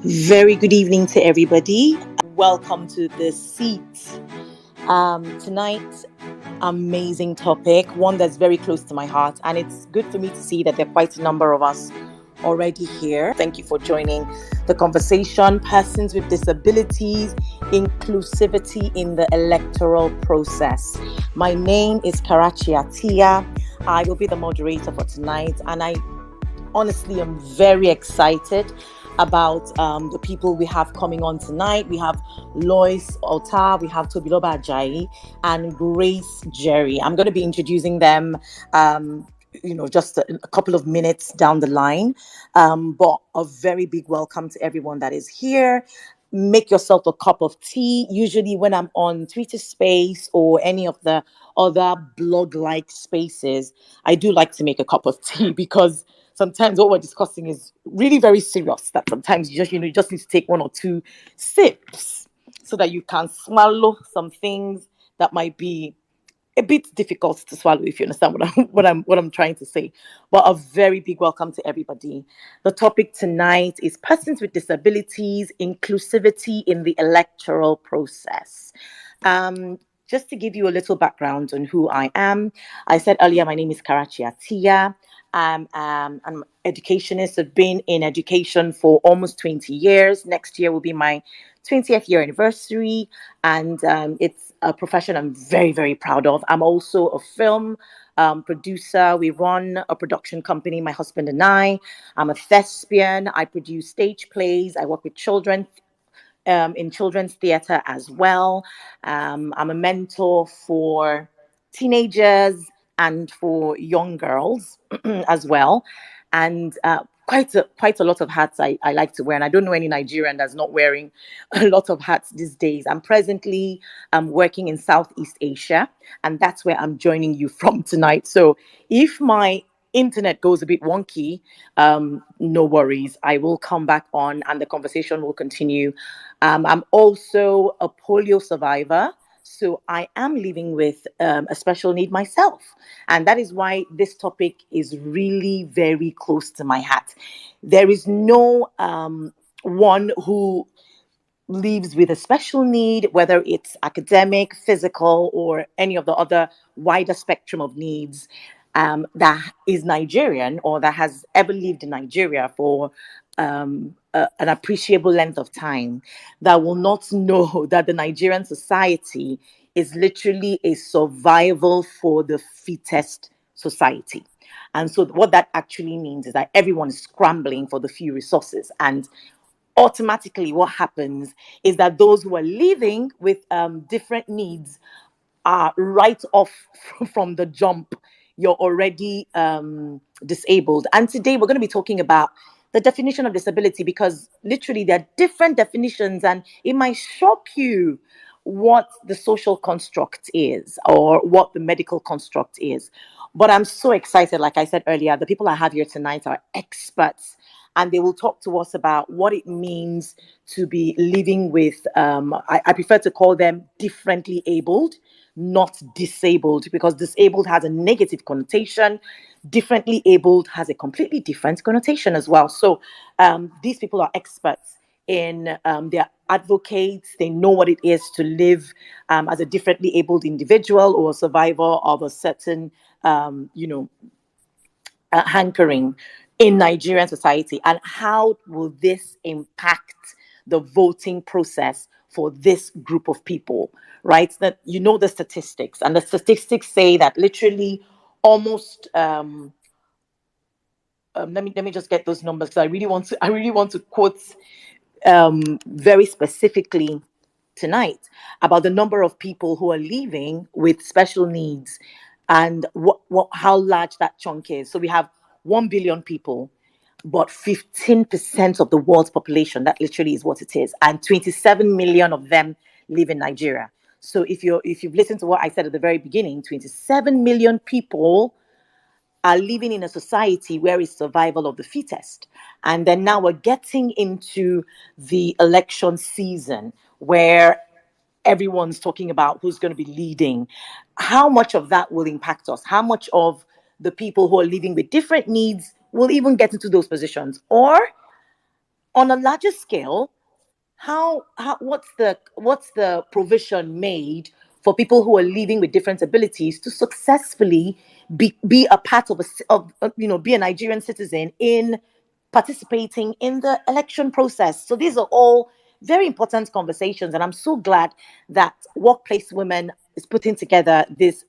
Very good evening to everybody. Welcome to the seat. Tonight, amazing topic, one that's very close to my heart, and it's good for me to see that there are quite a number of us already here. Thank you for joining the conversation. Persons with disabilities, inclusivity in the electoral process. My name is Karachi Atia. I will be the moderator for tonight, and I honestly am very excited about the people we have coming on tonight. We have Lois Ota, we have Tobiloba Ajayi, and Grace Jerry. I'm going to be introducing them just a couple of minutes down the line. But a very big welcome to everyone that is here. Make yourself a cup of tea. Usually, when I'm on Twitter Space or any of the other blog like spaces, I do like to make a cup of tea because sometimes what we're discussing is really very serious, that sometimes you just need to take one or two sips so that you can swallow some things that might be a bit difficult to swallow, if you understand what I'm trying to say. But a very big welcome to everybody. The topic tonight is persons with disabilities, inclusivity in the electoral process. Just to give you a little background on who I am, I said earlier my name is Karachi Atia. I'm an educationist. I've been in education for almost 20 years. Next year will be my 20th year anniversary, and it's a profession I'm very, very proud of. I'm also a film producer. We run a production company, my husband and I. I'm a thespian. I produce stage plays. I work with children in children's theatre as well. I'm a mentor for teenagers and for young girls as well. And quite a lot of hats I like to wear. And I don't know any Nigerian that's not wearing a lot of hats these days. I'm presently working in Southeast Asia, and that's where I'm joining you from tonight. So if my internet goes a bit wonky, no worries. I will come back on and the conversation will continue. I'm also a polio survivor. So I am living with a special need myself. And that is why this topic is really very close to my heart. There is no one who lives with a special need, whether it's academic, physical, or any of the other wider spectrum of needs, that is Nigerian or that has ever lived in Nigeria for an appreciable length of time, that will not know that the Nigerian society is literally a survival for the fittest society. And so, what that actually means is that everyone is scrambling for the few resources. And automatically what happens is that those who are living with different needs are right off from the jump. You're already disabled. And today we're going to be talking about the definition of disability, because literally there are different definitions and it might shock you what the social construct is or what the medical construct is. But I'm so excited. Like I said earlier, the people I have here tonight are experts, and they will talk to us about what it means to be living with, I prefer to call them differently abled, not disabled, because disabled has a negative connotation. Differently abled has a completely different connotation as well. So these people are experts in they're advocates. They know what it is to live as a differently abled individual or a survivor of a certain hankering in Nigerian society, and how will this impact the voting process for this group of people, right? That the statistics, and the statistics say that literally almost let me just get those numbers, because I really want to quote very specifically tonight about the number of people who are living with special needs and how large that chunk is. So we have 1 billion people, but 15% of the world's population, that literally is what it is. And 27 million of them live in Nigeria. So if you've listened to what I said at the very beginning, 27 million people are living in a society where it's survival of the fittest. And then now we're getting into the election season where everyone's talking about who's going to be leading. How much of that will impact us? How much of the people who are living with different needs will even get into those positions? Or On a larger scale, how what's the provision made for people who are living with different abilities to successfully be a part of be a Nigerian citizen in participating in the election process? So these are all very important conversations, and I'm so glad that Workplace Women is putting together this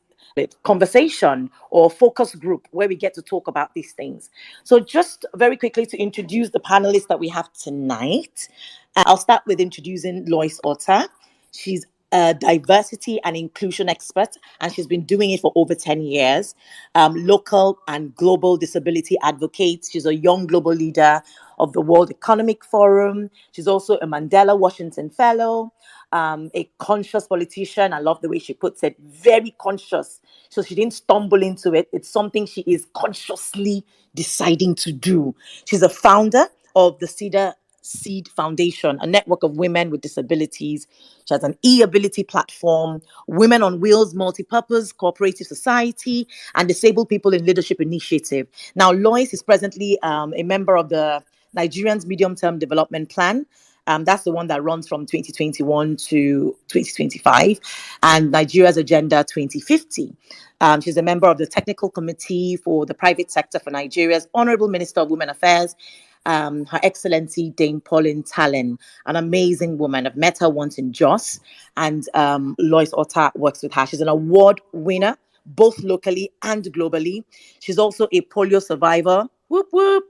conversation or focus group where we get to talk about these things. So just very quickly to introduce the panelists that we have tonight, I'll start with introducing Lois Otter. She's a diversity and inclusion expert, and she's been doing it for over 10 years. Local and global disability advocate. She's a young global leader of the World Economic Forum. She's also a Mandela Washington Fellow, a conscious politician. I love the way she puts it, very conscious. So she didn't stumble into it. It's something she is consciously deciding to do. She's a founder of the Cedar Seed Foundation, a network of women with disabilities. She has an e-ability platform, Women on Wheels Multipurpose Cooperative Society, and Disabled People in Leadership Initiative. Now, Lois is presently a member of the Nigerian's Medium-Term Development Plan. That's the one that runs from 2021 to 2025, and Nigeria's Agenda 2050. She's a member of the Technical Committee for the Private Sector for Nigeria's Honorable Minister of Women Affairs, Her Excellency Dame Pauline Talen, an amazing woman. I've met her once in Jos, and Lois Otter works with her. She's an award winner, both locally and globally. She's also a polio survivor. Whoop, whoop.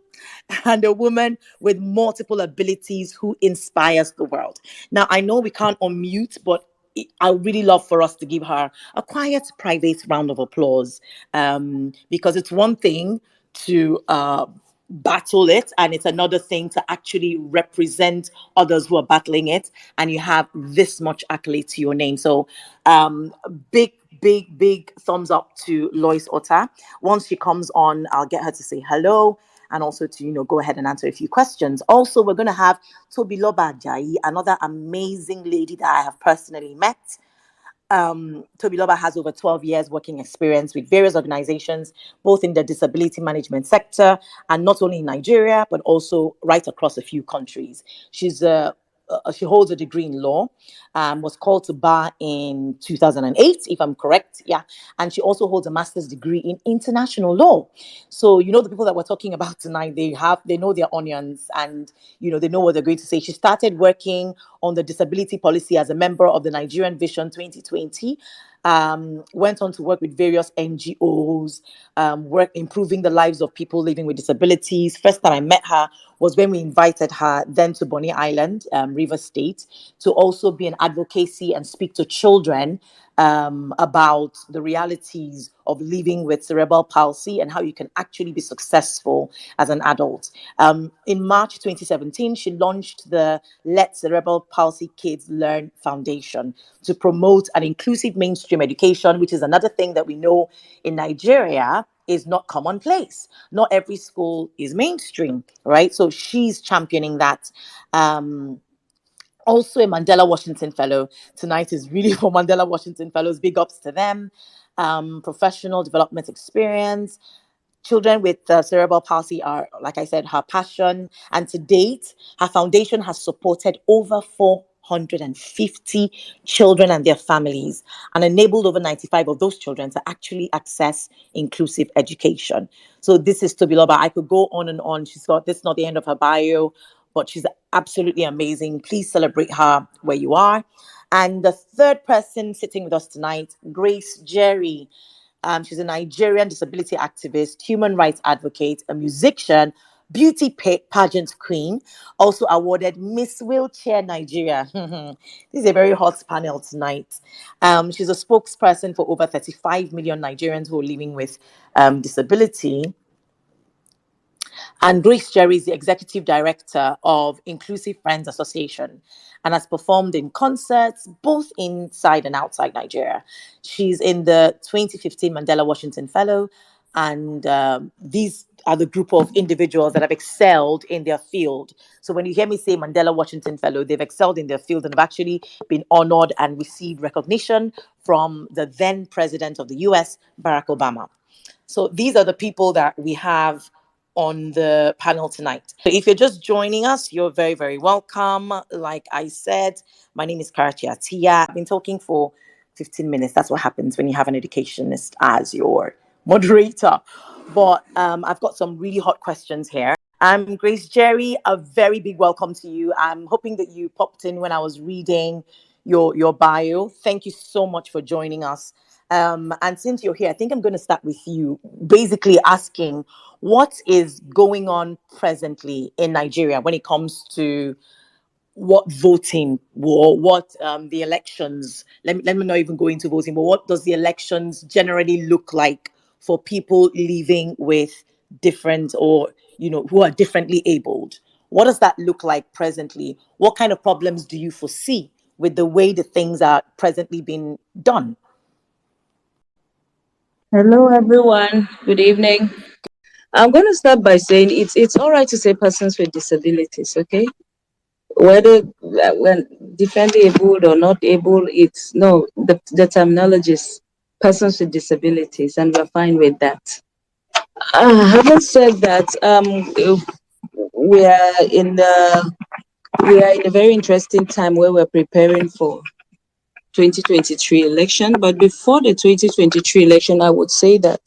And a woman with multiple abilities who inspires the world. Now, I know we can't unmute, but I really love for us to give her a quiet, private round of applause, because it's one thing to battle it, and it's another thing to actually represent others who are battling it, and you have this much accolade to your name. So big, big thumbs up to Lois Otter. Once she comes on, I'll get her to say hello and also to go ahead and answer a few questions. Also, we're going to have Tobiloba Ajayi, another amazing lady that I have personally met. Tobiloba has over 12 years working experience with various organizations, both in the disability management sector and not only in Nigeria, but also right across a few countries. She holds a degree in law, was called to bar in 2008, if I'm correct. Yeah. And she also holds a master's degree in international law. So, the people that we're talking about tonight, they know their onions, and, they know what they're going to say. She started working on the disability policy as a member of the Nigerian Vision 2020. Went on to work with various NGOs, work improving the lives of people living with disabilities. First time I met her was when we invited her then to Bonny Island, River State, to also be an advocacy and speak to children about the realities of living with cerebral palsy and how you can actually be successful as an adult. In March 2017, she launched the Let Cerebral Palsy Kids Learn Foundation to promote an inclusive mainstream education, which is another thing that we know in Nigeria is not commonplace. Not every school is mainstream, right? So she's championing that. Also a Mandela Washington Fellow. Tonight is really for Mandela Washington Fellows. Big ups to them. Professional development experience. Children with cerebral palsy are, like I said, her passion. And to date, her foundation has supported over 450 children and their families and enabled over 95 of those children to actually access inclusive education. So this is Tobiloba. I could go on and on. This is not the end of her bio, but she's absolutely amazing. Please celebrate her where you are. And the third person sitting with us tonight, Grace Jerry. She's a Nigerian disability activist, human rights advocate, a musician, beauty pageant queen, also awarded Miss Wheelchair Nigeria. This is a very hot panel tonight. She's a spokesperson for over 35 million Nigerians who are living with disability. And Grace Jerry is the executive director of Inclusive Friends Association and has performed in concerts both inside and outside Nigeria. She's in the 2015 Mandela Washington Fellow, and these are the group of individuals that have excelled in their field. So when you hear me say Mandela Washington Fellow, they've excelled in their field and have actually been honored and received recognition from the then president of the US, Barack Obama. So these are the people that we have on the panel tonight. So if you're just joining us, you're very, very welcome. Like I said, my name is Karachi Atia. I've been talking for 15 minutes. That's what happens when you have an educationist as your moderator. But I've got some really hot questions here. I'm Grace Jerry. A very big welcome to you. I'm hoping that you popped in when I was reading your bio. Thank you so much for joining us. And since you're here, I think I'm going to start with you, basically asking what is going on presently in Nigeria when it comes to what voting or what the elections, let me not even go into voting, but what does the elections generally look like for people living with different or, who are differently abled? What does that look like presently? What kind of problems do you foresee with the way the things are presently being done? Hello, everyone. Good evening. I'm going to start by saying it's all right to say persons with disabilities, okay? Whether when differently able or not able, it's no, the terminology is persons with disabilities, and we're fine with that. Having said that, we are in the we are in a very interesting time where we're preparing for 2023 election. But before the 2023 election, I would say that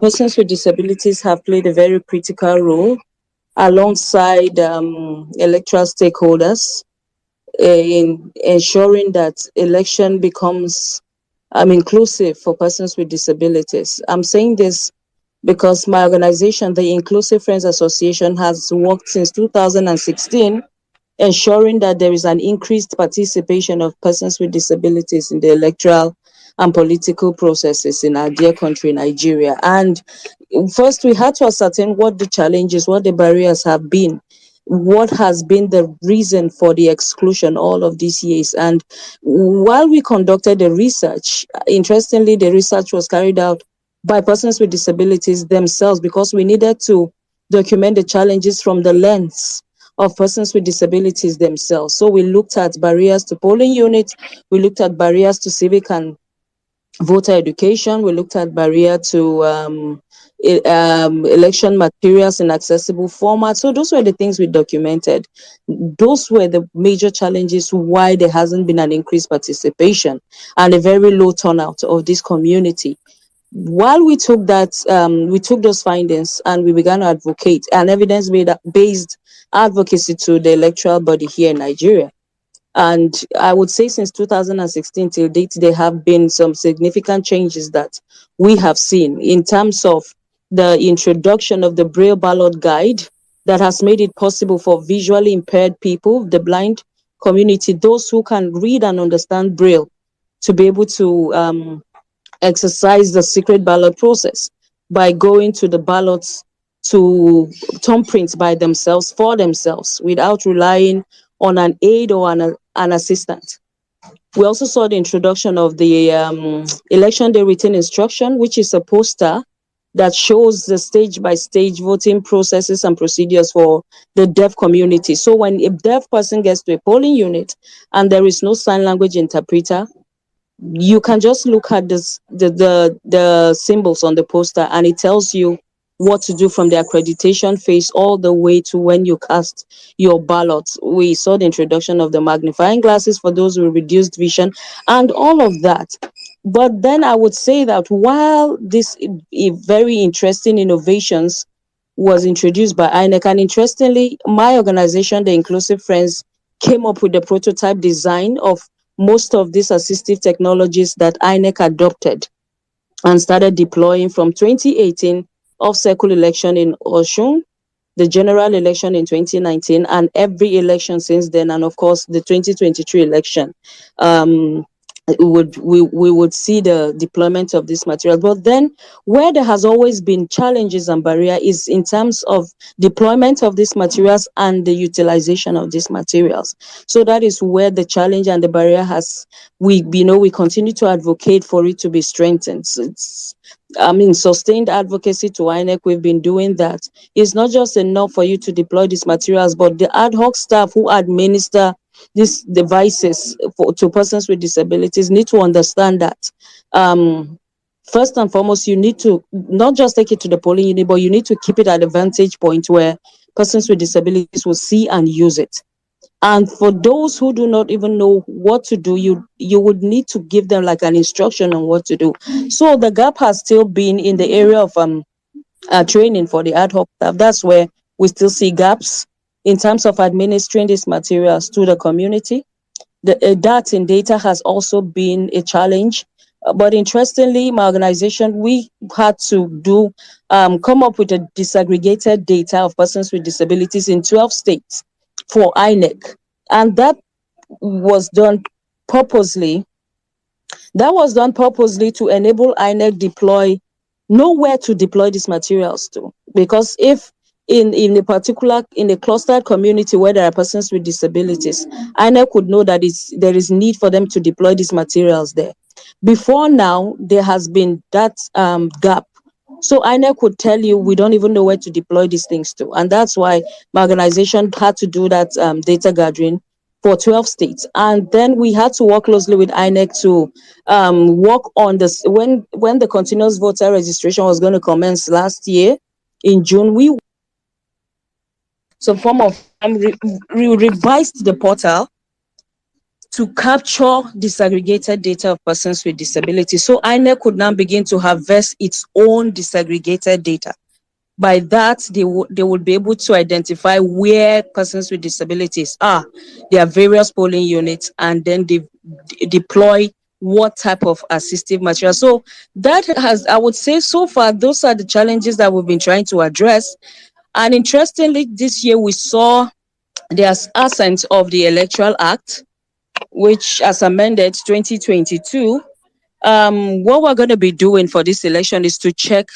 persons with disabilities have played a very critical role alongside electoral stakeholders in ensuring that election becomes inclusive for persons with disabilities. I'm saying this because my organization, the Inclusive Friends Association, has worked since 2016 ensuring that there is an increased participation of persons with disabilities in the electoral and political processes in our dear country, Nigeria. And first, we had to ascertain what the challenges, what the barriers have been, what has been the reason for the exclusion all of these years. And while we conducted the research, interestingly, the research was carried out by persons with disabilities themselves because we needed to document the challenges from the lens of persons with disabilities themselves. So we looked at barriers to polling units, we looked at barriers to civic and voter education, we looked at barrier to election materials in accessible format. So those were the things we documented. Those were the major challenges why there hasn't been an increased participation and a very low turnout of this community. While we took those findings and we began to advocate an evidence-based advocacy to the electoral body here in Nigeria. And I would say since 2016 till date, there have been some significant changes that we have seen in terms of the introduction of the Braille Ballot guide that has made it possible for visually impaired people, the blind community, those who can read and understand Braille, to be able to exercise the secret ballot process by going to the ballots to thumbprint by themselves for themselves without relying on an aid or an assistant. We also saw the introduction of the election day written instruction, which is a poster that shows the stage by stage voting processes and procedures for the deaf community. So when a deaf person gets to a polling unit and there is no sign language interpreter, you can just look at the symbols on the poster and it tells you what to do from the accreditation phase all the way to when you cast your ballot. We saw the introduction of the magnifying glasses for those with reduced vision and all of that. But then I would say that while this very interesting innovations was introduced by INEC, and interestingly, my organization, the Inclusive Friends, came up with the prototype design of most of these assistive technologies that INEC adopted and started deploying from 2018 off-cycle election in Osun, the general election in 2019, and every election since then, and of course the 2023 election. We would see the deployment of this material. But then where there has always been challenges and barrier is in terms of deployment of these materials and the utilization of these materials. So that is where the challenge and the barrier we continue to advocate for it to be strengthened. So sustained advocacy to INEC, we've been doing that. It's not just enough for you to deploy these materials, but the ad hoc staff who administer these devices to persons with disabilities need to understand that first and foremost, you need to not just take it to the polling unit, but you need to keep it at a vantage point where persons with disabilities will see and use it. And for those who do not even know what to do, you would need to give them like an instruction on what to do. So the gap has still been in the area of training for the ad hoc staff. That's where we still see gaps in terms of administering these materials to the community. That in data has also been a challenge. But interestingly, my organization, we had to come up with a disaggregated data of persons with disabilities in 12 states for INEC. And was done purposely that was done purposely to enable INEC know where to deploy these materials to. Because if in a clustered community where there are persons with disabilities, INEC could know that there is need for them to deploy these materials there. Before now, there has been that gap. So INEC could tell you, we don't even know where to deploy these things to. And that's why my organization had to do that data gathering for 12 states. And then we had to work closely with INEC to work on this. When the continuous voter registration was going to commence last year in June, we some form of revised the portal to capture disaggregated data of persons with disabilities. So INEC could now begin to harvest its own disaggregated data. By that, they would be able to identify where persons with disabilities are. There are various polling units, and then they deploy what type of assistive material. So that I would say so far, those are the challenges that we've been trying to address. And interestingly, this year we saw the assent of the Electoral Act, which as amended 2022. What we're going to be doing for this election is to check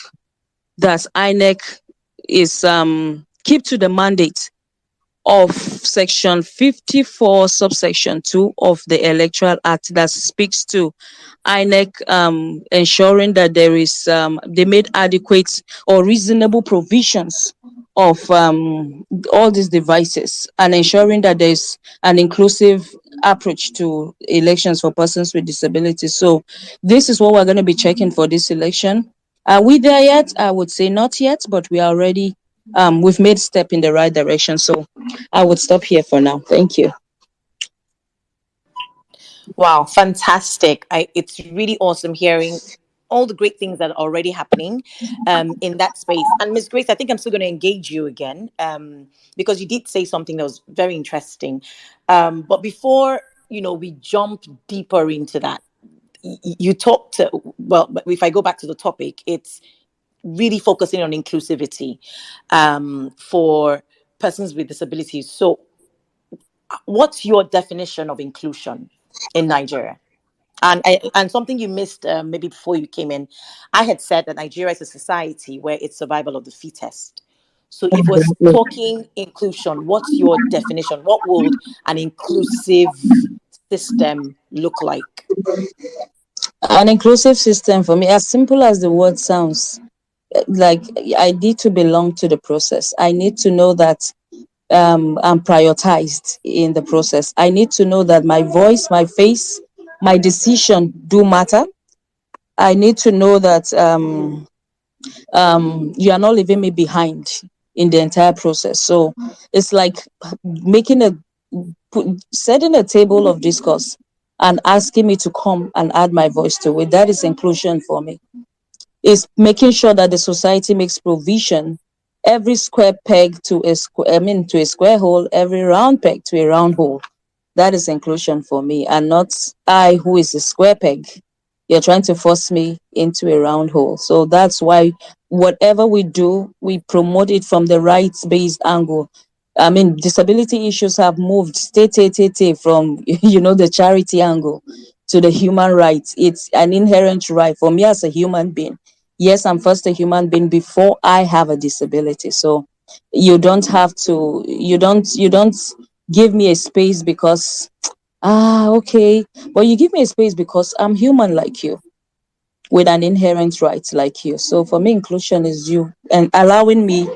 that INEC is keep to the mandate of section 54 subsection 2 of the Electoral Act that speaks to INEC ensuring that they made adequate or reasonable provisions of all these devices, and ensuring that there's an inclusive approach to elections for persons with disabilities. So this is what we're going to be checking for this election. Are we there yet? I would say not yet, but we are already we've made step in the right direction. So I would stop here for now. Thank you. Wow, fantastic. It's really awesome hearing all the great things that are already happening in that space. And Miss Grace, I think I'm still going to engage you again because you did say something that was very interesting. But before, we jump deeper into that, you talked, well, if I go back to the topic, it's really focusing on inclusivity for persons with disabilities. So what's your definition of inclusion in Nigeria? And something you missed maybe before you came in, I had said that Nigeria is a society where it's survival of the fittest. So if we're talking inclusion, what's your definition? What would an inclusive system look like? An inclusive system for me, as simple as the word sounds, like I need to belong to the process. I need to know that I'm prioritized in the process. I need to know that my voice, my face, my decision do matter. I need to know that you are not leaving me behind in the entire process. So it's like making setting a table of discourse and asking me to come and add my voice to it. That is inclusion for me. Is making sure that the society makes provision, every square peg to to a square hole, every round peg to a round hole. That is inclusion for me, and not I who is a square peg. You're trying to force me into a round hole. So that's why whatever we do, we promote it from the rights-based angle. I mean, disability issues have moved from the charity angle to the human rights. It's an inherent right for me as a human being. Yes, I'm first a human being before I have a disability. So you don't have to, you don't give me a space because, okay, but you give me a space because I'm human like you with an inherent right like you. So for me, inclusion is you and allowing me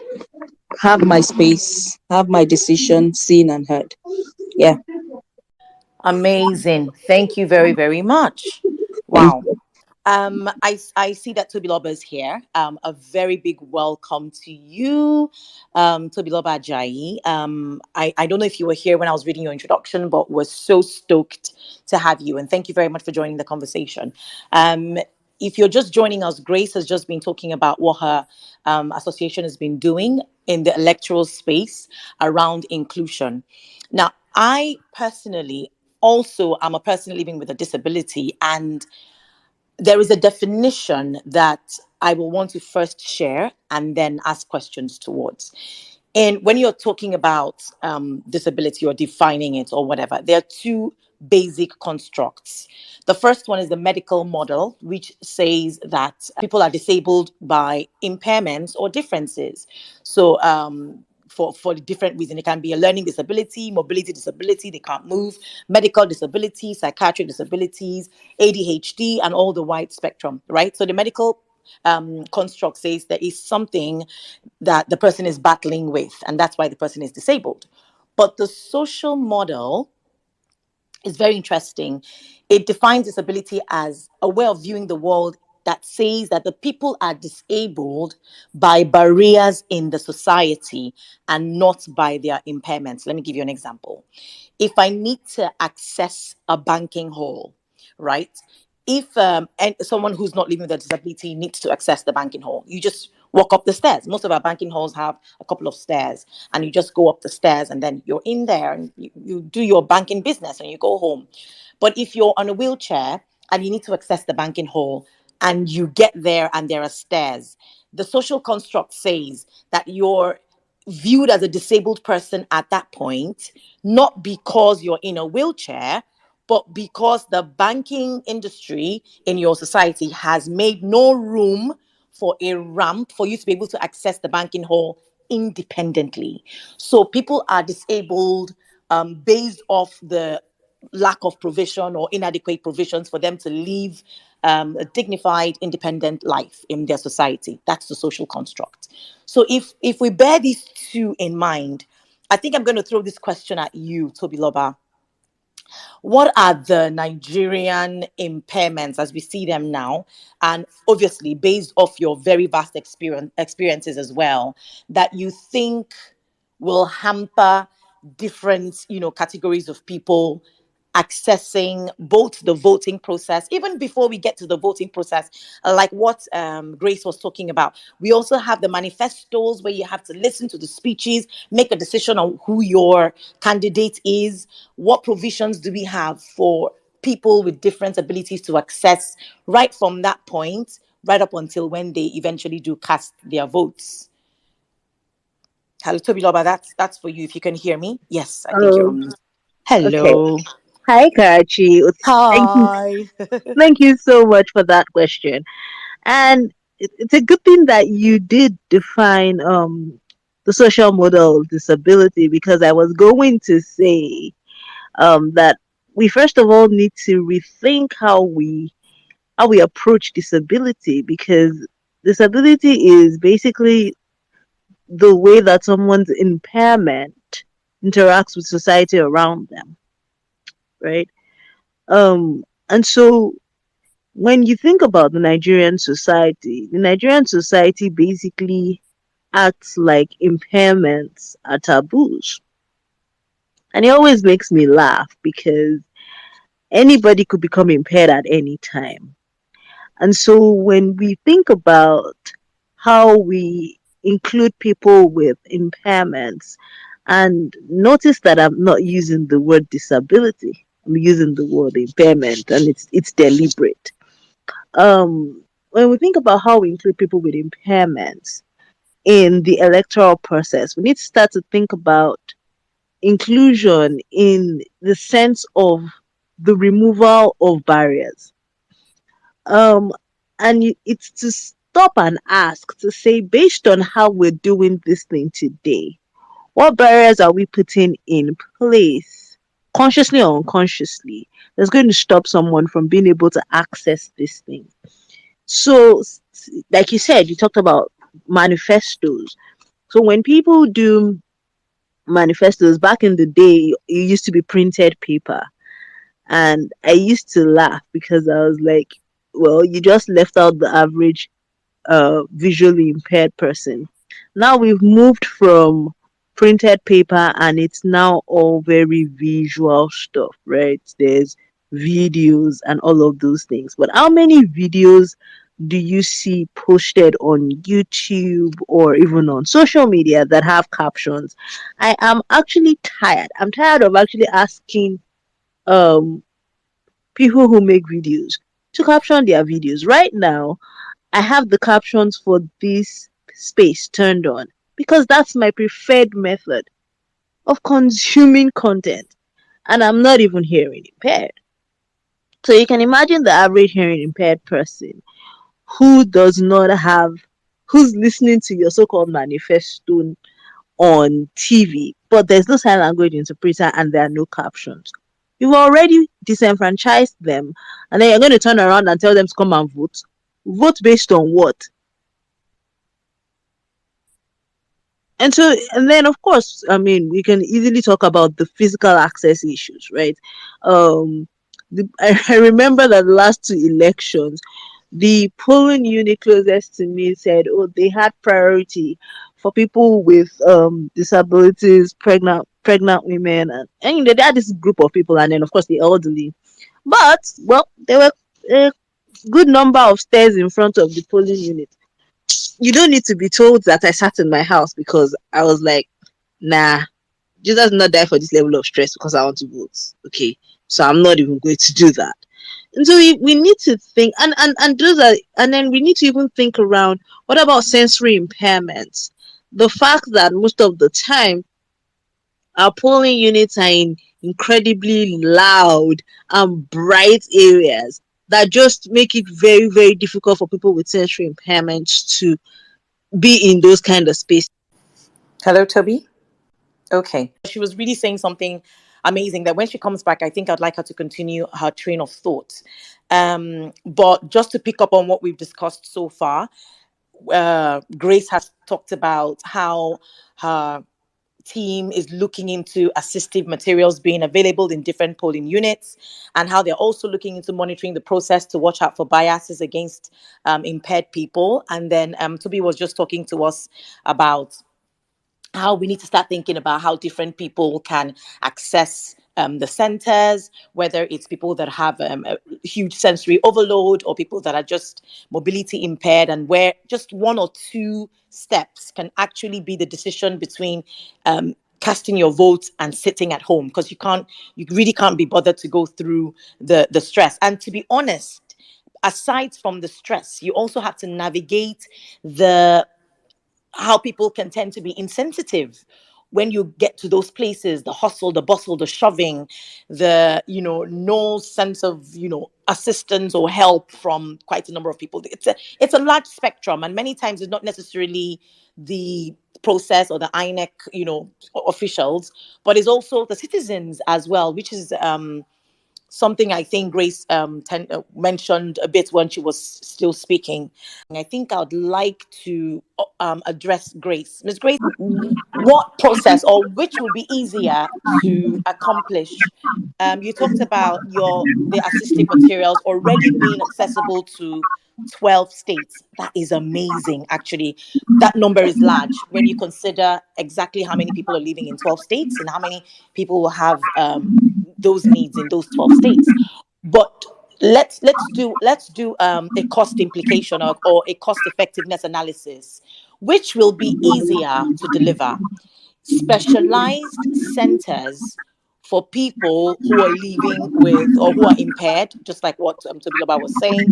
have my space, have my decision seen and heard. Yeah. Amazing. Thank you very, very much. Thank Wow. you. I see that Tobiloba is here. A very big welcome to you, Tobiloba Ajayi. I don't know if you were here when I was reading your introduction, but we're so stoked to have you. And thank you very much for joining the conversation. Um, if you're just joining us, Grace has just been talking about what her association has been doing in the electoral space around inclusion. Now, I personally also am a person living with a disability, and there is a definition that I will want to first share and then ask questions towards. And when you're talking about disability or defining it or whatever, there are two basic constructs. The first one is the medical model, which says that people are disabled by impairments or differences. So, for different reasons, it can be a learning disability, mobility disability, they can't move, medical disability, psychiatric disabilities, ADHD, and all the wide spectrum, right? So the medical construct says there is something that the person is battling with, and that's why the person is disabled. But the social model is very interesting. It defines disability as a way of viewing the world that says that the people are disabled by barriers in the society and not by their impairments. Let me give you an example. If I need to access a banking hall, right? If and someone who's not living with a disability needs to access the banking hall, you just walk up the stairs. Most of our banking halls have a couple of stairs, and you just go up the stairs, and then you're in there, and you do your banking business, and you go home. But if you're on a wheelchair and you need to access the banking hall, and you get there and there are stairs, the social construct says that you're viewed as a disabled person at that point, not because you're in a wheelchair, but because the banking industry in your society has made no room for a ramp for you to be able to access the banking hall independently. So people are disabled based off the lack of provision or inadequate provisions for them to live a dignified, independent life in their society. That's the social construct. So if we bear these two in mind, I think I'm going to throw this question at you, Toby Loba. What are the Nigerian impairments as we see them now? And obviously, based off your very vast experiences as well, that you think will hamper different, categories of people accessing both the voting process, even before we get to the voting process, like what Grace was talking about. We also have the manifestos where you have to listen to the speeches, make a decision on who your candidate is. What provisions do we have for people with different abilities to access right from that point, right up until when they eventually do cast their votes? Hello, Toby Loba, that's for you. If you can hear me. Yes, I think you're Oh, on mute. okay. Hello. Hi, Karachi. Thank you. Hi. Thank you so much for that question. And it's a good thing that you did define the social model of disability, because I was going to say that we first of all need to rethink how we approach disability, because disability is basically the way that someone's impairment interacts with society around them, right? And so when you think about the Nigerian society basically acts like impairments are taboos. And it always makes me laugh because anybody could become impaired at any time. And so when we think about how we include people with impairments, and notice that I'm not using the word disability, I'm using the word impairment, and it's deliberate. When we think about how we include people with impairments in the electoral process, we need to start to think about inclusion in the sense of the removal of barriers. Um, it's to stop and ask to say, based on how we're doing this thing today, what barriers are we putting in place, consciously or unconsciously, that's going to stop someone from being able to access this thing? So, like you said, you talked about manifestos. So when people do manifestos back in the day, it used to be printed paper. And I used to laugh because I was like, well, you just left out the average visually impaired person. Now we've moved from printed paper and it's now all very visual stuff, right? There's videos and all of those things. But how many videos do you see posted on YouTube or even on social media that have captions? I am actually tired. I'm tired of actually asking um people who make videos to caption their videos. Right now, I have the captions for this space turned on because that's my preferred method of consuming content, and I'm not even hearing impaired. So you can imagine the average hearing impaired person who does not have, who's listening to your so-called manifesto on TV, but there's no sign language interpreter and there are no captions. You've already disenfranchised them, and then you're going to turn around and tell them to come and vote. Vote based on what? And so, and then of course, I mean, we can easily talk about the physical access issues, right? I remember that the last two elections, the polling unit closest to me said, oh, they had priority for people with disabilities, pregnant women, and you know, they had this group of people, and then of course the elderly. But well, there were a good number of stairs in front of the polling unit. You don't need to be told that I sat in my house because I was like, nah, Jesus did not die for this level of stress because I want to vote. Okay. So I'm not even going to do that. And so we need to think and those are, and then we need to even think around what about sensory impairments? The fact that most of the time our polling units are in incredibly loud and bright areas that just make it very, very difficult for people with sensory impairments to be in those kind of spaces. Hello, Toby. Okay. She was really saying something amazing that when she comes back, I think I'd like her to continue her train of thought. But just to pick up on what we've discussed so far, Grace has talked about how her team is looking into assistive materials being available in different polling units and how they're also looking into monitoring the process to watch out for biases against impaired people. And then Toby was just talking to us about how we need to start thinking about how different people can access the centers, whether it's people that have a huge sensory overload or people that are just mobility impaired, and where just one or two steps can actually be the decision between casting your vote and sitting at home, because you really can't be bothered to go through the stress. And to be honest, aside from the stress, you also have to navigate the how people can tend to be insensitive when you get to those places, the hustle, the bustle, the shoving, the no sense of assistance or help from quite a number of people. It's a large spectrum, and many times it's not necessarily the process or the INEC officials, but it's also the citizens as well, which is something I think Grace mentioned a bit when she was still speaking. I think I would like to address Grace. Ms. Grace, what process or which would be easier to accomplish? You talked about the assistive materials already being accessible to 12 states. That is amazing, actually. That number is large when you consider exactly how many people are living in 12 states and how many people will have those needs in those 12 states. But let's do a cost implication or a cost effectiveness analysis. Which will be easier to deliver? Specialized centers for people who are living with or who are impaired, just like what Tobiloba was saying,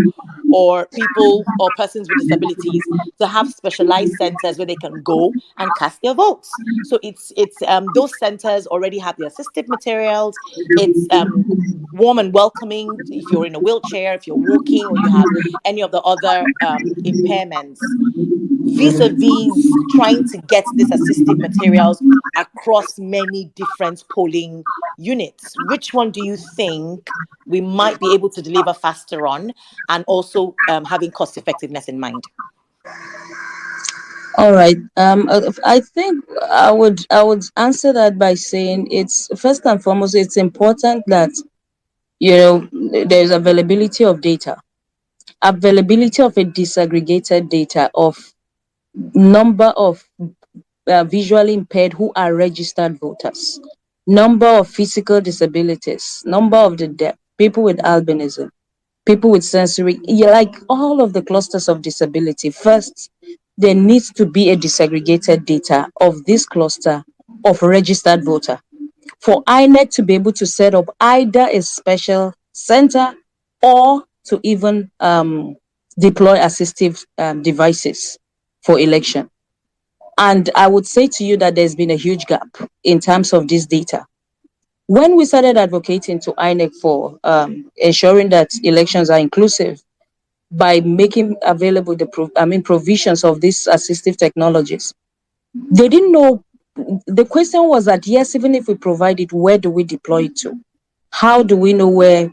or people or persons with disabilities to have specialized centers where they can go and cast their votes. So it's those centers already have the assistive materials. It's warm and welcoming if you're in a wheelchair, if you're walking, or you have any of the other impairments, vis-a-vis trying to get these assistive materials across many different polling units. Which one do you think we might be able to deliver faster on, and also having cost effectiveness in mind? All right. I think I would answer that by saying it's first and foremost it's important that there's availability of data. availability of a disaggregated data of number of visually impaired who are registered voters, number of physical disabilities, number of the deaf, people with albinism, people with sensory, like all of the clusters of disability. First, there needs to be a disaggregated data of this cluster of registered voter for INEC to be able to set up either a special center or to even deploy assistive devices for election. And I would say to you that there's been a huge gap in terms of this data. When we started advocating to INEC for ensuring that elections are inclusive by making available the provisions of these assistive technologies, they didn't know. The question was that, yes, even if we provide it, where do we deploy it to? How do we know where?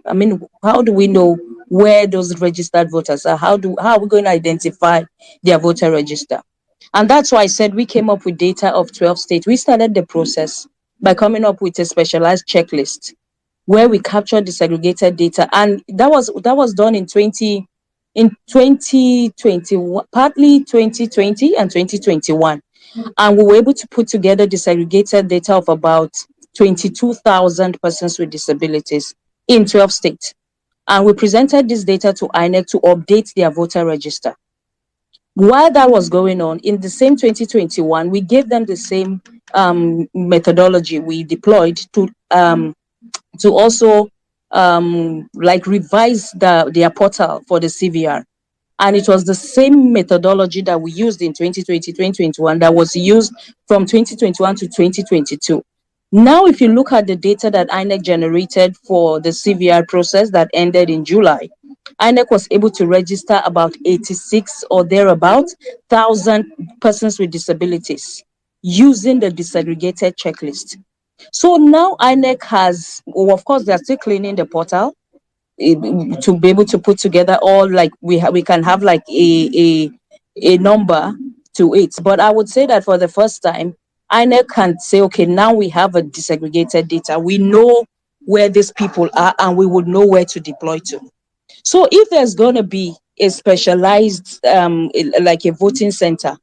How do we know where those registered voters are? How are we going to identify their voter register? And that's why I said we came up with data of 12 states. We started the process by coming up with a specialized checklist where we captured disaggregated data, and that was done in 2020, partly 2020 and 2021. And we were able to put together disaggregated data of about 22,000 persons with disabilities in 12 states. And we presented this data to INEC to update their voter register. While that was going on, in the same 2021, we gave them the same methodology we deployed to also revise their portal for the CVR. And it was the same methodology that we used in 2020, 2021 that was used from 2021 to 2022. Now, if you look at the data that INEC generated for the CVR process that ended in July, INEC was able to register about 86 or thereabout thousand persons with disabilities using the disaggregated checklist. So now INEC has, well, of course, they're still cleaning the portal to be able to put together all, like we can have like a number to it. But I would say that for the first time, INEC can say, okay, now we have a disaggregated data. We know where these people are and we would know where to deploy to. So if there's going to be a specialized, like a voting center,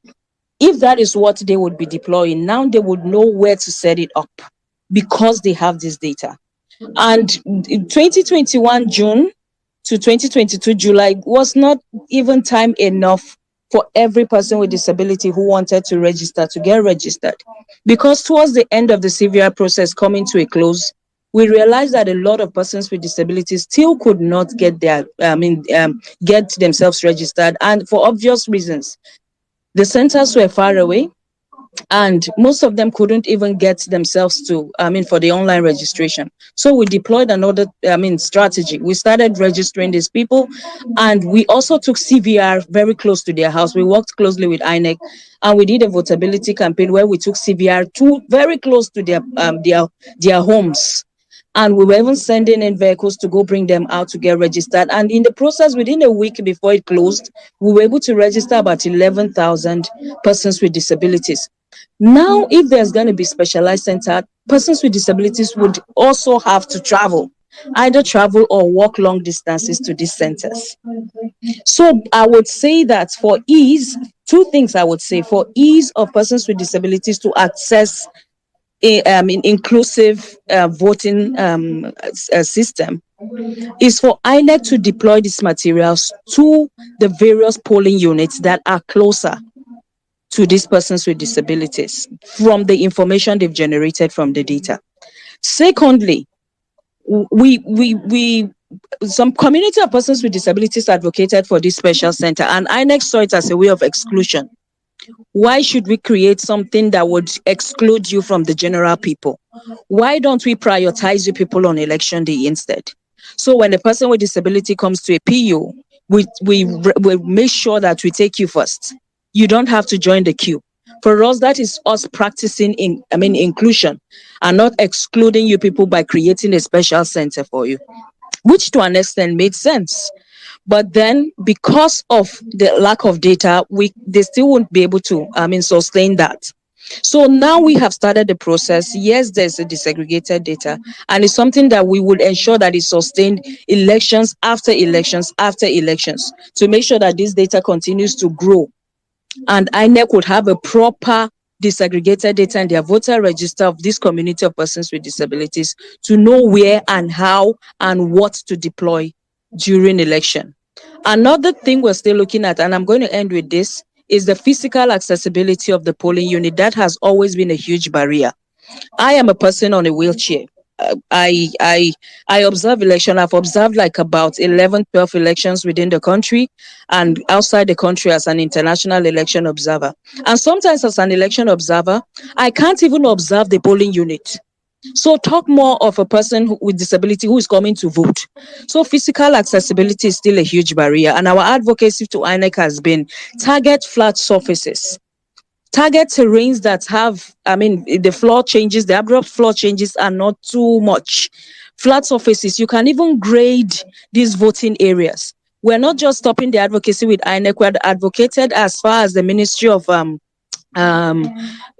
if that is what they would be deploying, now they would know where to set it up because they have this data. And in 2021 June to 2022 July was not even time enough for every person with disability who wanted to register to get registered. Because towards the end of the CVR process coming to a close, we realized that a lot of persons with disabilities still could not get get themselves registered. And for obvious reasons, the centers were far away, and most of them couldn't even get themselves to for the online registration. So we deployed another strategy. We started registering these people, and we also took CVR very close to their house. We worked closely with INEC, and we did a votability campaign where we took CVR to very close to their homes. And we were even sending in vehicles to go bring them out to get registered. And in the process, within a week before it closed, we were able to register about 11,000 persons with disabilities. Now, if there's going to be specialized center, persons with disabilities would also have to either travel or walk long distances to these centers. So I would say that for ease, two things I would say: for ease of persons with disabilities to access inclusive voting system, is for INEC to deploy these materials to the various polling units that are closer to these persons with disabilities from the information they've generated from the data. Secondly, some community of persons with disabilities advocated for this special center, and INEC saw it as a way of exclusion. Why should we create something that would exclude you from the general people? Why don't we prioritize you people on election day instead? So when a person with disability comes to a PU, we make sure that we take you first. You don't have to join the queue. For us, that is us practicing inclusion and not excluding you people by creating a special center for you, which to an extent made sense. But then, because of the lack of data, they still won't be able to sustain that. So now we have started the process. Yes, there's a disaggregated data, and it's something that we would ensure that is sustained elections after elections after elections to make sure that this data continues to grow, and INEC would have a proper disaggregated data in their voter register of this community of persons with disabilities to know where and how and what to deploy during election. Another thing we're still looking at, and I'm going to end with this, is the physical accessibility of the polling unit. That has always been a huge barrier. I am a person on a wheelchair. I observe election. I've observed like about 11, 12 elections within the country and outside the country as an international election observer. And sometimes as an election observer, I can't even observe the polling unit. So talk more of a person with disability who is coming to vote. So physical accessibility is still a huge barrier. And our advocacy to INEC has been target flat surfaces. Target terrains that have, the floor changes, the abrupt floor changes are not too much. Flat surfaces, you can even grade these voting areas. We're not just stopping the advocacy with INEC, we're advocated as far as the Ministry of um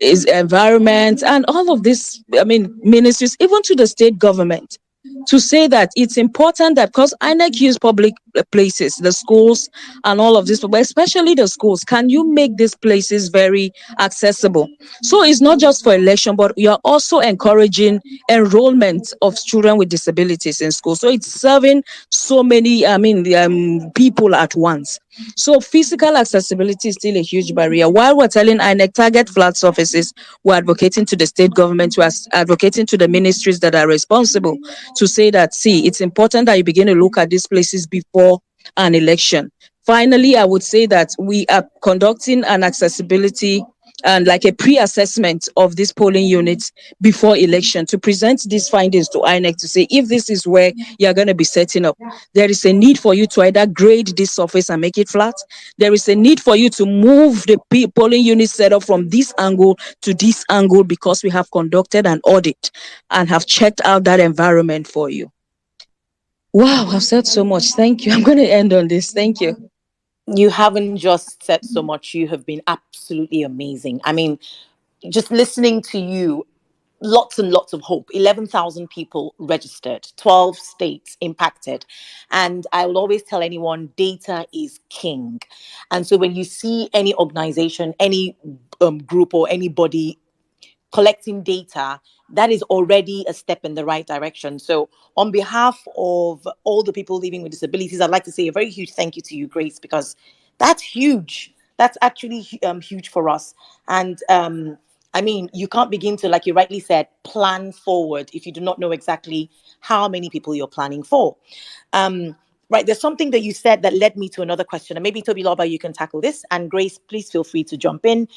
is environment and all of this, ministries, even to the state government, to say that it's important that, because INEC use public places, the schools and all of this, but especially the schools, can you make these places very accessible? So it's not just for election, but you're also encouraging enrollment of children with disabilities in school. So it's serving so many, people at once. So physical accessibility is still a huge barrier. While we're telling INEC target flat surfaces, we're advocating to the state government, we're advocating to the ministries that are responsible to say that, see, it's important that you begin to look at these places before an election. Finally, I would say that we are conducting an accessibility and like a pre-assessment of these polling units before election to present these findings to INEC to say, if this is where you're going to be setting up, there is a need for you to either grade this surface and make it flat. There is a need for you to move the polling unit setup from this angle to this angle, because we have conducted an audit and have checked out that environment for you. Wow, I've said so much. Thank you. I'm going to end on this. Thank you. You haven't just said so much, you have been absolutely amazing. I mean, just listening to you, lots and lots of hope. 11,000 people registered, 12 states impacted. And I will always tell anyone, data is king. And so when you see any organization, any group or anybody collecting data, that is already a step in the right direction. So, on behalf of all the people living with disabilities, I'd like to say a very huge thank you to you, Grace, because that's huge. That's actually huge for us. And I mean, you can't begin to, like you rightly said, plan forward if you do not know exactly how many people you're planning for. Right, there's something that you said that led me to another question, and maybe Toby Loba, you can tackle this. And Grace, please feel free to jump in,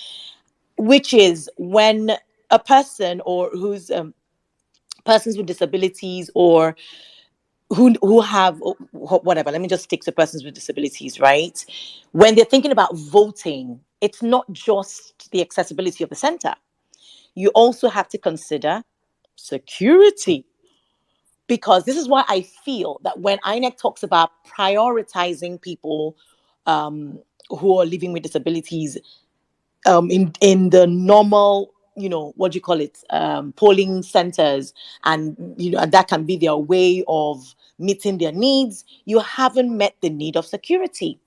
which is when a person or who's persons with disabilities or who have whatever, let me just stick to persons with disabilities, right? When they're thinking about voting, it's not just the accessibility of the center. You also have to consider security, because this is why I feel that when INEC talks about prioritizing people who are living with disabilities in the normal, what do you call it, polling centers, and and that can be their way of meeting their needs, you haven't met the need of security.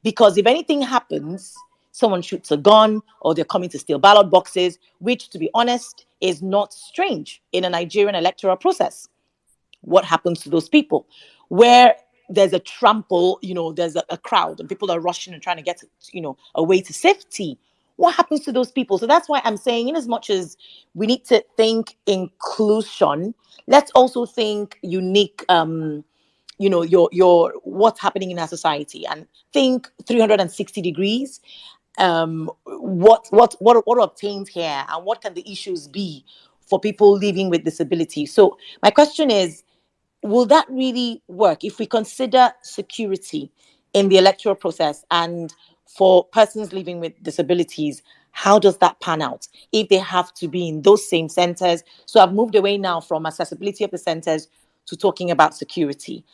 Because if anything happens, someone shoots a gun or they're coming to steal ballot boxes, which, to be honest, is not strange in a Nigerian electoral process. What happens to those people? Where there's a trample, there's a crowd and people are rushing and trying to get, away to safety. What happens to those people? So that's why I'm saying, in as much as we need to think inclusion, let's also think unique, your what's happening in our society, and think 360 degrees. What obtains here, and what can the issues be for people living with disability? So my question is, will that really work if we consider security in the electoral process? And for persons living with disabilities, how does that pan out if they have to be in those same centers? So I've moved away now from accessibility of the centers to talking about security.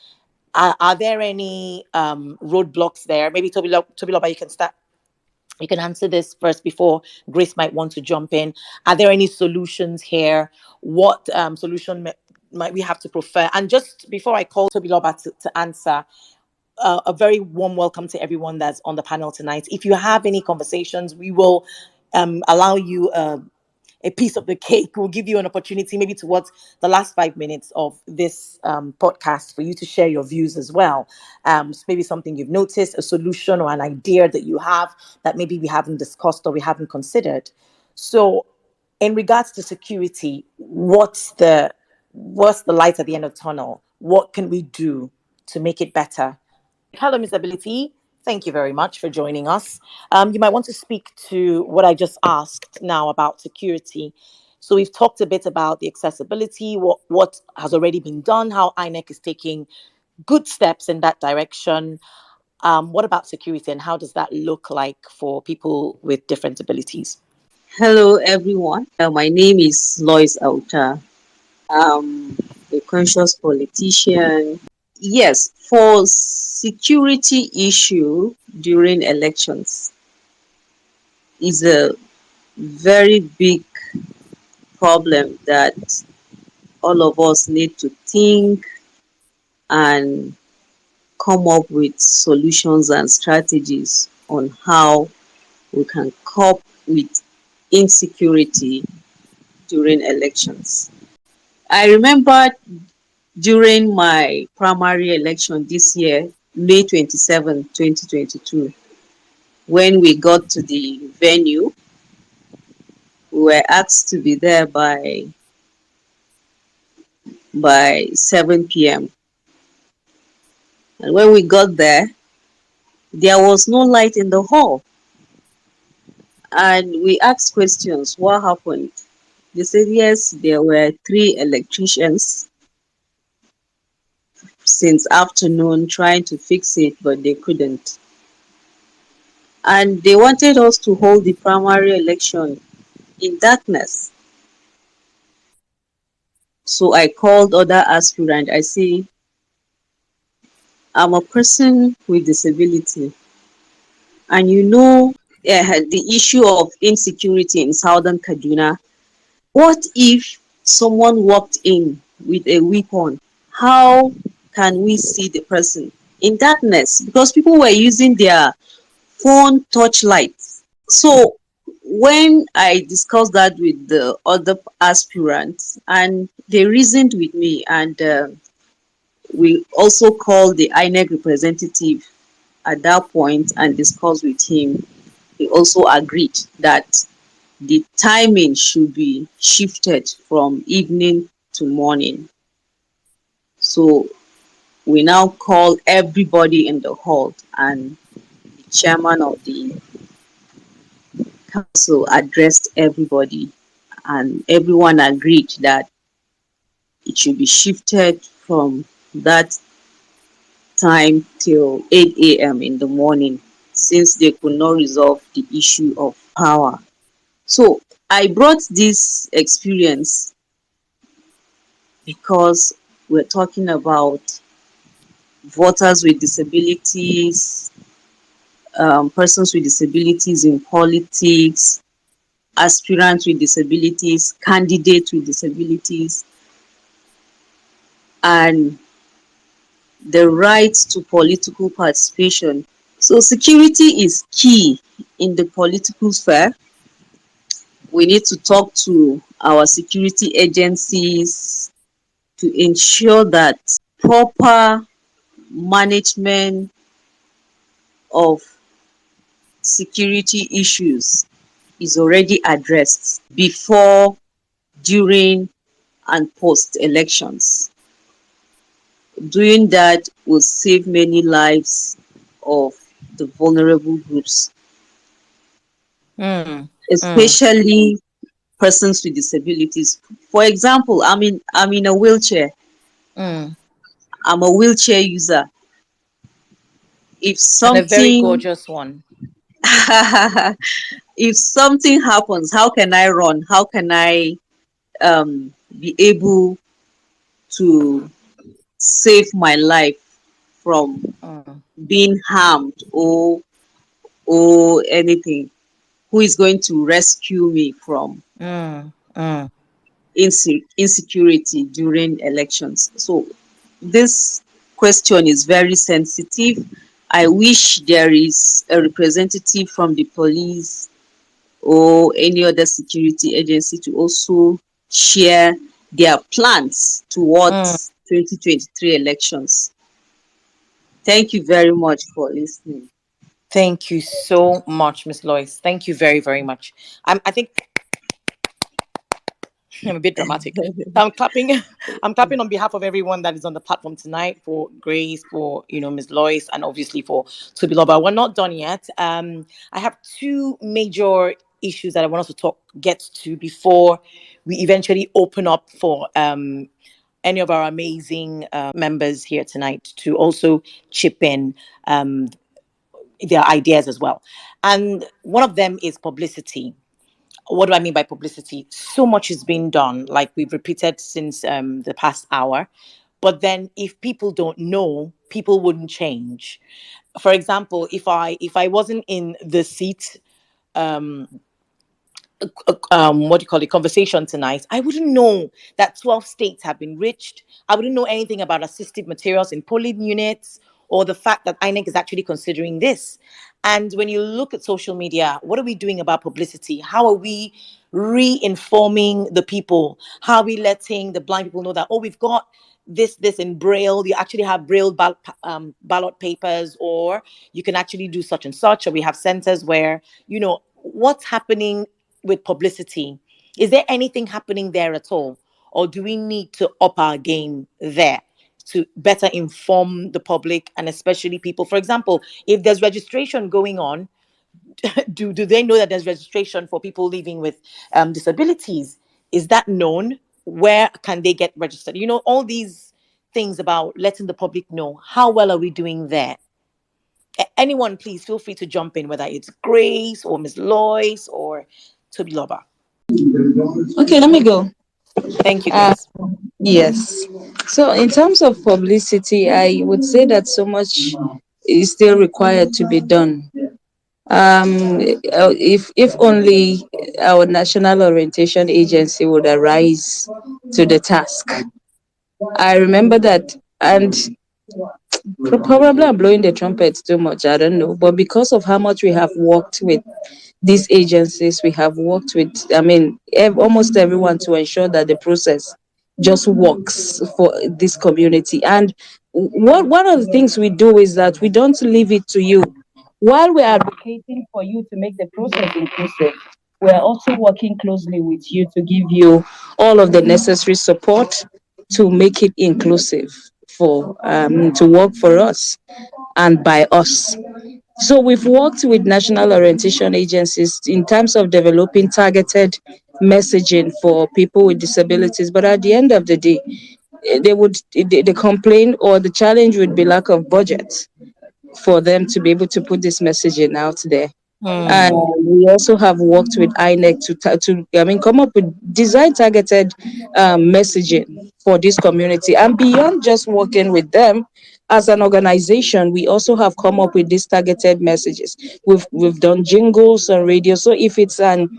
Are there any roadblocks there? Maybe Toby Loba, you can start. You can answer this first before Grace might want to jump in. Are there any solutions here? What solution might we have to prefer? And just before I call Toby Loba to answer, a very warm welcome to everyone that's on the panel tonight. If you have any conversations, we will allow you a piece of the cake. We'll give you an opportunity, maybe towards the last 5 minutes of this podcast, for you to share your views as well. Maybe something you've noticed, a solution or an idea that you have that maybe we haven't discussed or we haven't considered. So, in regards to security, what's the light at the end of the tunnel? What can we do to make it better? Hello, Miss Ability. Thank you very much for joining us. You might want to speak to what I just asked now about security. So we've talked a bit about the accessibility, what has already been done, how INEC is taking good steps in that direction. What about security, and how does that look like for people with different abilities? Hello, everyone. My name is Lois Auta. I'm a conscious politician. Yes, for security issue during elections is a very big problem that all of us need to think and come up with solutions and strategies on how we can cope with insecurity during elections. I remember during my primary election this year, May 27, 2022, when we got to the venue, we were asked to be there by 7 p.m. And when we got there was no light in the hall. And we asked questions, what happened? They said, yes, there were three electricians since afternoon trying to fix it, but they couldn't. And they wanted us to hold the primary election in darkness. So I called other aspirants. I say, I'm a person with disability. And the issue of insecurity in southern Kaduna. What if someone walked in with a weapon? How can we see the person in darkness? Because people were using their phone torchlights. So when I discussed that with the other aspirants, and they reasoned with me, and we also called the INEC representative at that point and discussed with him. He also agreed that the timing should be shifted from evening to morning. So we now call everybody in the hall, and the chairman of the council addressed everybody, and everyone agreed that it should be shifted from that time till 8 a.m. in the morning, since they could not resolve the issue of power. So I brought this experience because we're talking about voters with disabilities, persons with disabilities in politics, aspirants with disabilities, candidates with disabilities, and the right to political participation. So security is key in the political sphere. We need to talk to our security agencies to ensure that proper management of security issues is already addressed before, during, and post elections. Doing that will save many lives of the vulnerable groups, Mm, mm, especially persons with disabilities. For example, I'm in a wheelchair. mm. I'm a wheelchair user. If And a very something gorgeous one. if something happens, how can I run? How can I be able to save my life from Mm, being harmed or or anything, who is going to rescue me from Mm, mm. insecurity during elections? So this question is very sensitive. I wish there is a representative from the police or any other security agency to also share their plans Mm. towards 2023 elections. Thank you very much for listening. Thank you so much, Miss Lois. Thank you very, very much. I think I'm a bit dramatic. So I'm clapping. I'm clapping on behalf of everyone that is on the platform tonight, for Grace, for Miss Lois, and obviously for Tobiloba. We're not done yet. I have two major issues that I want us to get to before we eventually open up for any of our amazing members here tonight to also chip in their ideas as well. And one of them is publicity. What do I mean by publicity? So much is being done, like we've repeated since the past hour. But then, if people don't know, people wouldn't change. For example, if I wasn't in the seat, what do you call it, conversation tonight, I wouldn't know that 12 states have been reached. I wouldn't know anything about assistive materials in polling units, or the fact that INEC is actually considering this. And when you look at social media, what are we doing about publicity? How are we re-informing the people? How are we letting the blind people know that, oh, we've got this in Braille? You actually have Braille ballot papers, or you can actually do such and such. Or we have centers where, what's happening with publicity? Is there anything happening there at all? Or do we need to up our game there to better inform the public, and especially people? For example, if there's registration going on, do they know that there's registration for people living with disabilities? Is that known? Where can they get registered? All these things about letting the public know. How well are we doing there? Anyone, please feel free to jump in, whether it's Grace or Miss Lois or Toby Loba. Okay, let me go. Thank you, Uh, Grace. yes. So, in terms of publicity, I would say that so much is still required to be done. If only our national orientation agency would arise to the task. I remember that, and probably I'm blowing the trumpet too much. I don't know, but because of how much we have worked with these agencies, we have worked with, I mean, almost everyone to ensure that the process just works for this community. And one of the things we do is that we don't leave it to you. While we're advocating for you to make the process inclusive, we're also working closely with you to give you all of the necessary support to make it inclusive for to work for us and by us. So we've worked with national orientation agencies in terms of developing targeted messaging for people with disabilities. But at the end of the day, the complaint or the challenge would be lack of budget for them to be able to put this messaging out there. And Hmm. we also have worked with INEC to come up with design targeted messaging for this community. And beyond just working with them, as an organization, we also have come up with these targeted messages. We've done jingles on radio. So if it's an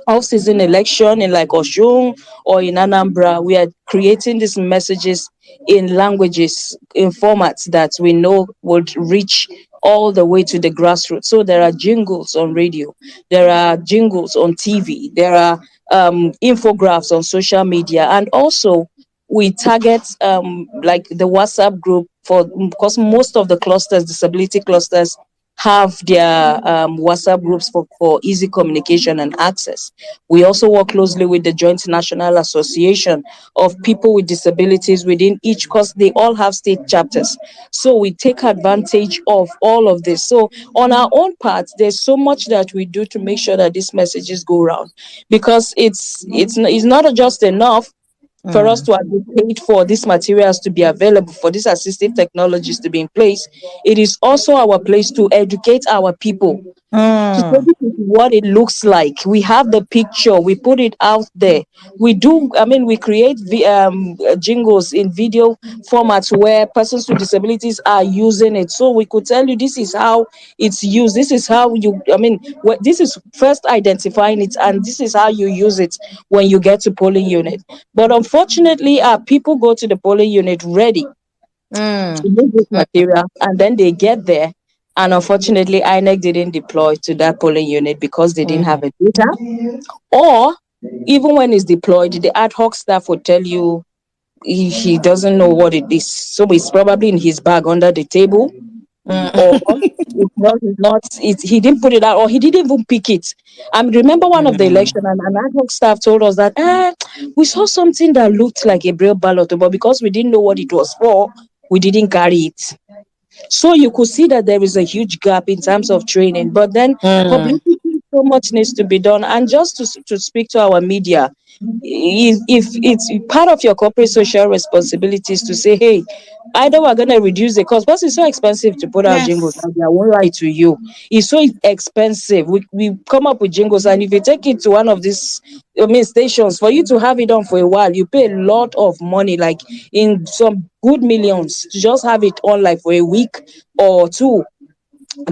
off-season election in like Oshun or in Anambra, we are creating these messages in languages, in formats that we know would reach all the way to the grassroots. So there are jingles on radio, there are jingles on TV, there are infographics on social media, and also we target like the WhatsApp group for, because most of the clusters, disability clusters, have their WhatsApp groups for easy communication and access. We also work closely with the Joint National Association of People with Disabilities within each, because they all have state chapters. So we take advantage of all of this. So on our own part, there's so much that we do to make sure that these messages go around, because it's not just enough for us Hmm. to advocate for these materials to be available, for these assistive technologies to be in place. It is also our place to educate our people to say Mm. this is what it looks like. We have the picture, we put it out there. We do, I mean, we create jingles in video formats where persons with disabilities are using it. So we could tell you this is how it's used. This is how you, I mean, this is first identifying it, and this is how you use it when you get to polling unit. But unfortunately, people go to the polling unit ready Mm. to use this material, and then they get there, and unfortunately INEC didn't deploy to that polling unit because they didn't have Mm. a data. Or even when it's deployed, the ad hoc staff would tell you he doesn't know what it is, so it's probably in his bag under the table, or Mm. he didn't put it out, or he didn't even pick it. I remember one of the Mm. election, and an ad hoc staff told us that we saw something that looked like a Braille ballot, but because we didn't know what it was for, we didn't carry it. So you could see that there is a huge gap in terms of training. But then Mm. publicity, so much needs to be done. And just to speak to our media, if it's part of your corporate social responsibilities to say, hey, either we're going to reduce the cost, because it's so expensive to put out jingles, Yes. and I won't lie to you, it's so expensive. We come up with jingles, and if you take it to one of these, I mean, stations, for you to have it on for a while, you pay a lot of money, like in some good millions, to just have it on like for a week or two.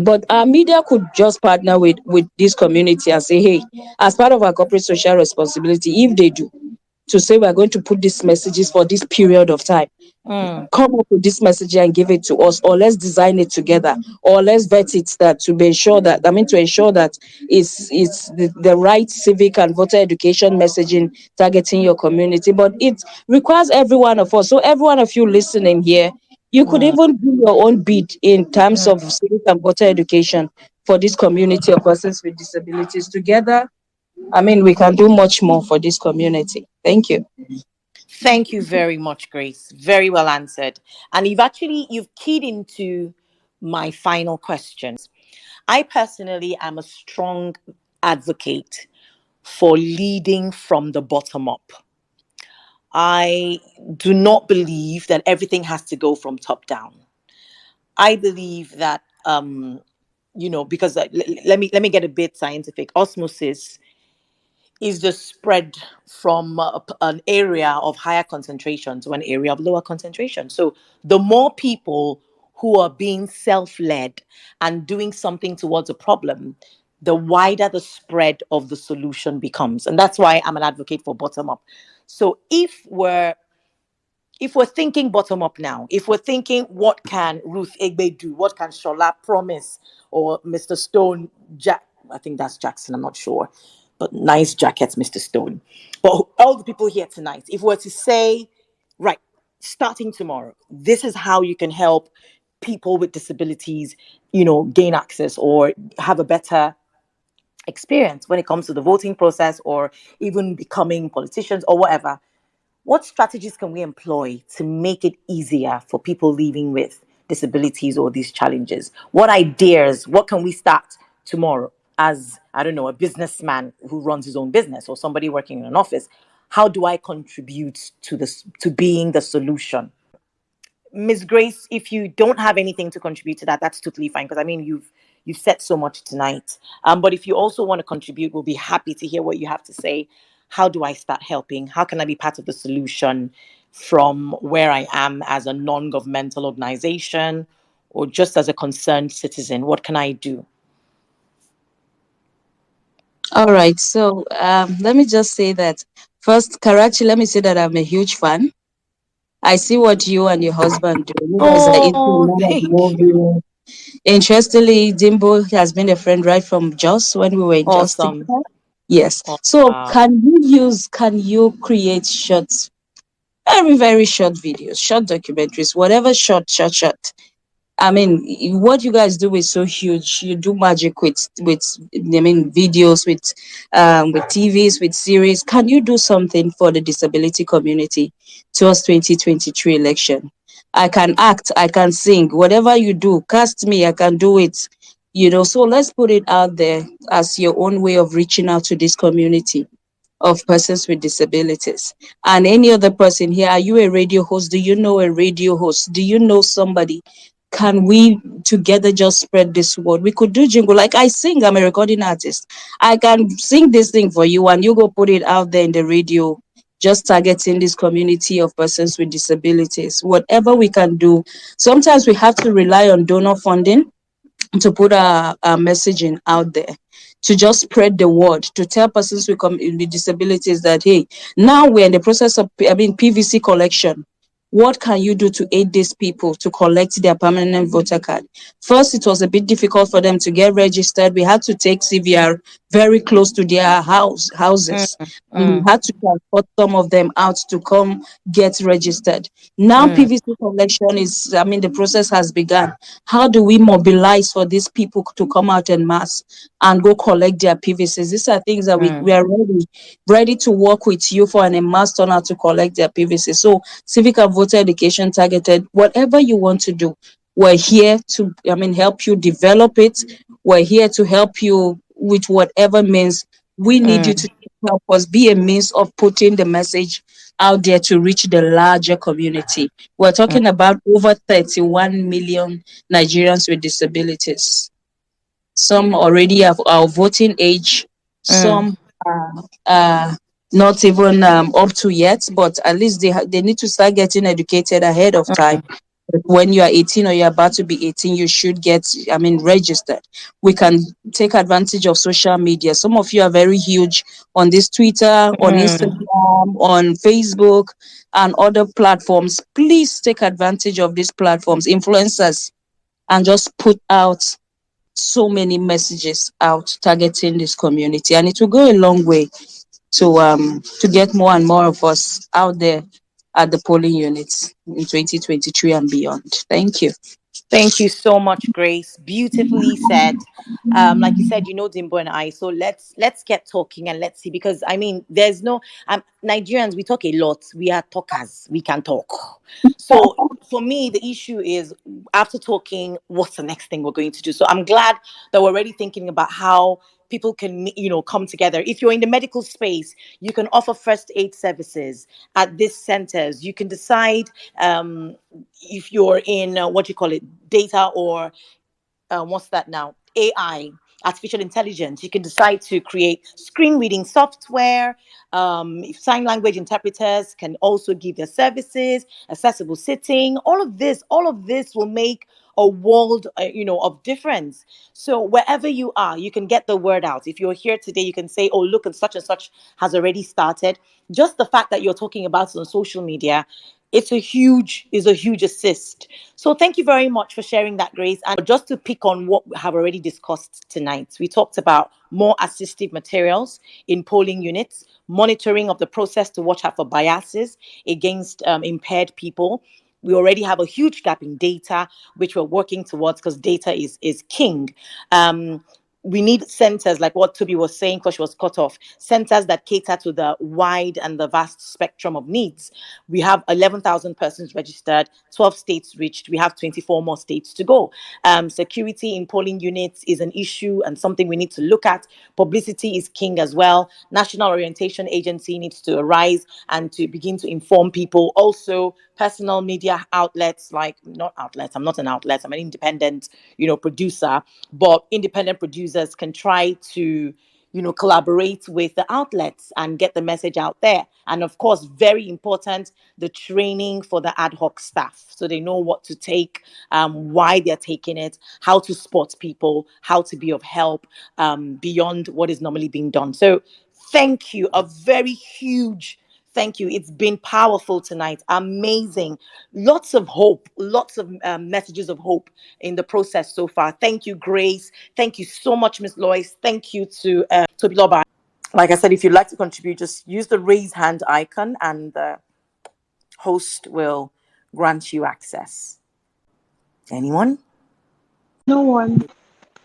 But our media could just partner with this community and say, hey, as part of our corporate social responsibility, if they do, to say we're going to put these messages for this period of time, Mm. come up with this message and give it to us, or let's design it together, or let's vet it, that to be ensure that, I mean, to ensure that it's the right civic and voter education messaging targeting your community. But it requires every one of us. So every one of you listening here, you could Mm. even do your own bit in terms of Mm. civic and voter education for this community of persons with disabilities. Together, I mean, we can do much more for this community. Thank you. Thank you very much, Grace. Very well answered. And you've keyed into my final questions. I personally am a strong advocate for leading from the bottom up. I do not believe that everything has to go from top down. I believe that because let me get a bit scientific. Osmosis is the spread from an area of higher concentration to an area of lower concentration. So the more people who are being self-led and doing something towards a problem, the wider the spread of the solution becomes. And that's why I'm an advocate for bottom up. So if we're thinking bottom up now, if we're thinking what can Ruth Egbe do, what can Shola promise, or Mr. Stone, I think that's Jackson, I'm not sure, but nice jackets, Mr. Stone. But all the people here tonight, if we're to say, right, starting tomorrow, this is how you can help people with disabilities, gain access or have a better experience when it comes to the voting process or even becoming politicians or whatever. What strategies can we employ to make it easier for people living with disabilities or these challenges? What ideas, what can we start tomorrow as, I don't know, a businessman who runs his own business or somebody working in an office? How do I contribute to this, to being the solution? Miss Grace, if you don't have anything to contribute to that, that's totally fine. Because I mean, you've said so much tonight. But if you also want to contribute, we'll be happy to hear what you have to say. How do I start helping? How can I be part of the solution from where I am as a non-governmental organization or just as a concerned citizen? What can I do? All right. So let me just say that first, Karachi, let me say that I'm a huge fan. I see what you and your husband do. You guys are into a Oh, lot of thank you. movie. Interestingly, Dimbo has been a friend right from Jos when we were in Jos Awesome. together. Yes. Oh, So wow. can you create shorts, very, very short videos, short documentaries, whatever short. I mean, what you guys do is so huge. You do magic with I mean videos, with TVs, with series. Can you do something for the disability community towards 2023 election? I can act, I can sing, whatever you do, cast me, I can do it. So let's put it out there as your own way of reaching out to this community of persons with disabilities. And any other person here, are you a radio host? Do you know a radio host? Do you know somebody? can we together just spread this word? We could do jingle. Like I sing, I'm a recording artist. I can sing this thing for you and you go put it out there in the radio, just targeting this community of persons with disabilities. Whatever we can do. Sometimes we have to rely on donor funding to put our messaging out there, to just spread the word, to tell persons with disabilities that, hey, now we're in the process of, PVC collection. What can you do to aid these people to collect their permanent voter card? First, it was a bit difficult for them to get registered. We had to take CVR very close to their Mm, houses. And we mm, had to transport some of them out to come get registered. Now mm, PVC collection is, the process has begun. How do we mobilize for these people to come out en masse and go collect their PVCs? These are things that we mm, are ready to work with you for an en masse turnout to collect their PVCs. So civic and voter education targeted, whatever you want to do, we're here to, help you develop it. We're here to help you with whatever means. We need you mm, to help us be a means of putting the message out there to reach the larger community. We're mm, talking about over 31 million Nigerians with disabilities. Some already have our voting age, mm, some are not even up to yet, but at least they need to start getting educated ahead of time. When you are 18 or you're about to be 18, you should get, registered. We can take advantage of social media. Some of you are very huge on this Twitter, on mm, Instagram, on Facebook, and other platforms. Please take advantage of these platforms, influencers, and just put out so many messages out targeting this community, and it will go a long way to get more and more of us out there at the polling units in 2023 and beyond. Thank you. Thank you so much, Grace. Beautifully said. Like you said, you know Dimbo and I. So let's get talking and let's see. Because I mean, there's no Nigerians. We talk a lot. We are talkers. We can talk. So for me, the issue is after talking, what's the next thing we're going to do? So I'm glad that we're already thinking about how people can come together. If you're in the medical space, you can offer first aid services at these centers. You can decide if you're in what you call it, data or what's that now? AI, artificial intelligence. You can decide to create screen reading software. Sign language interpreters can also give their services, accessible sitting. All of this will make a world, of difference. So wherever you are, you can get the word out. If you're here today, you can say, "Oh, look, and such has already started." Just the fact that you're talking about it on social media, is a huge assist. So thank you very much for sharing that, Grace. And just to pick on what we have already discussed tonight, we talked about more assistive materials in polling units, monitoring of the process to watch out for biases against impaired people. We already have a huge gap in data, which we're working towards because data is king. We need centers like what Toby was saying because she was cut off, centers that cater to the wide and the vast spectrum of needs. We have 11,000 persons registered, 12 states reached. We have 24 more states to go. Security in polling units is an issue and something we need to look at. Publicity is king as well. National Orientation Agency needs to arise and to begin to inform people. Also, personal media outlets, like not outlets, I'm not an outlet, I'm an independent, producer, but independent producers can try to collaborate with the outlets and get the message out there. And of course, very important, the training for the ad hoc staff so they know what to take, why they're taking it, how to spot people, how to be of help beyond what is normally being done. So thank you, a very huge thank you. It's been powerful tonight. Amazing. Lots of hope, lots of messages of hope in the process so far. Thank you, Grace. Thank you so much, Miss Lois. Thank you to Toby Loba. Like I said, if you'd like to contribute, just use the raise hand icon and the host will grant you access. Anyone? No one.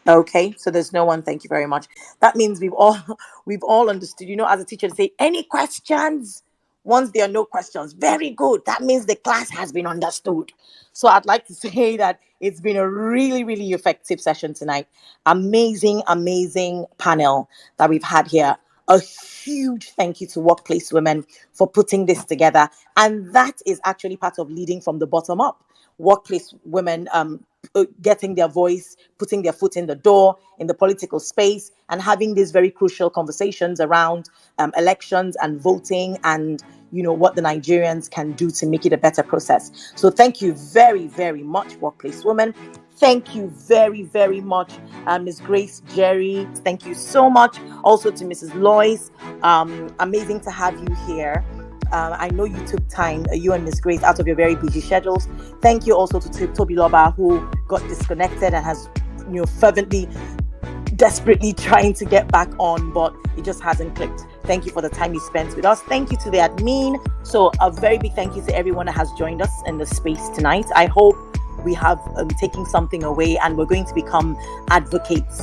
Okay, so there's no one. Thank you very much. That means we've all understood. As a teacher, to say any questions. Once there are no questions, very good. That means the class has been understood. So I'd like to say that it's been a really, really effective session tonight. Amazing, amazing panel that we've had here. A huge thank you to Workplace Women for putting this together, and that is actually part of leading from the bottom up. Workplace Women getting their voice, putting their foot in the door in the political space, and having these very crucial conversations around elections and voting, and what the Nigerians can do to make it a better process. So thank you very, very much, Workplace Women. Thank you very, very much, Ms. Grace Jerry. Thank you so much. Also to Mrs. Lois. Amazing to have you here. I know you took time, you and Miss Grace, out of your very busy schedules. Thank you also to Toby Loba, who got disconnected and has, fervently, desperately trying to get back on, but it just hasn't clicked. Thank you for the time you spent with us. Thank you to the admin. So a very big thank you to everyone that has joined us in the space tonight. I hope we have taken something away, and we're going to become advocates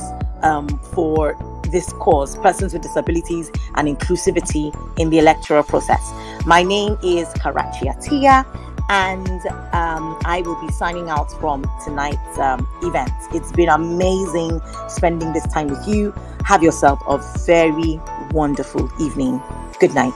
for this cause, persons with disabilities and inclusivity in the electoral process. My name is Karachi Atia, and I will be signing out from tonight's event. It's been amazing spending this time with you. Have yourself a very wonderful evening. Good night.